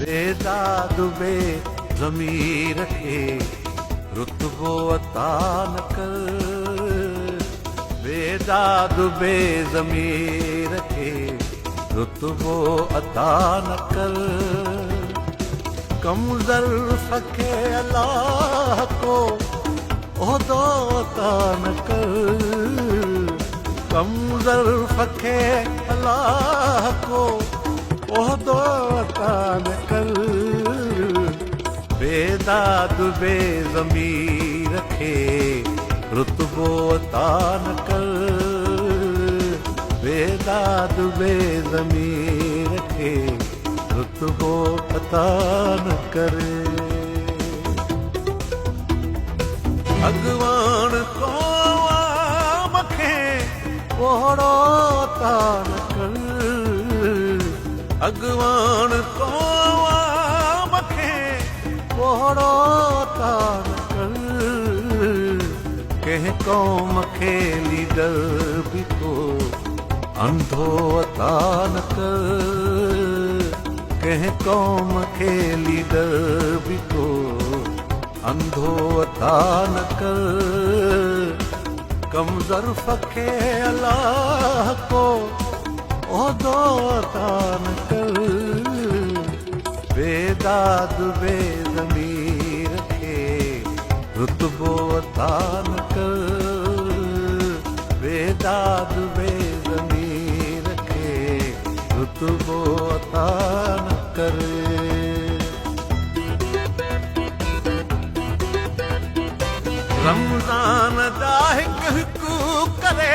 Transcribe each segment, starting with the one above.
बेदाद बे ज़मीर खे रुतबो अता न कर बेदाद बे ज़मीर खे रुतबो अता न कर कम ज़र्फ़ खे अल्लाह को ओहदो अता न कर कम ज़र्फ़ खे अल्लाह को ओहदो अता न कर बेदाद बे ज़मीर खे रुतबो अता न कर बेदाद बे ज़मीर खे रुतबो अता न कर अॻवान क़ौम खे ओहड़ो अता न कर अॻवान क़ौम खे ओहड़ो अता न कर कंहिं क़ौम खे लीडर बि को अंधो अता न कर कंहिं क़ौम खे लीडर बि को अंधो अता न कर कम ज़र्फ़ खे अल्लाह को ओहदो अता न कर बेदाद बे ज़मीर खे रुतबो अता न कर बेदाद बे ज़मीर खे रुतबो अता न कर रमज़ान जा हिकु हिकु करे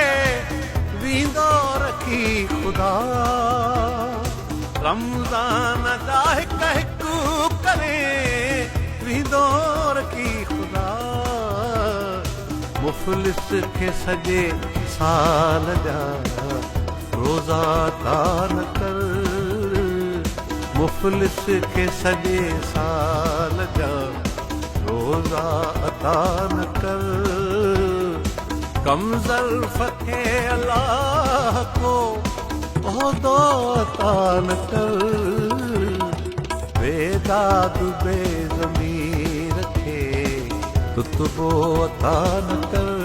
वींदो रखी ख़ुदा रमज़ान जा हिकु हिकु करे वींदो रखी ख़ुदा मुफ़लिस खे सॼे साल जा रोज़ा अता न कर मुफ़लिस खे सॼे साल जा रोज़ा अता न कर कम ज़र्फ़ खे अल्लाह को ओहदो अता न कर बेदाद बे ज़मीर खे रुतबो अता न कर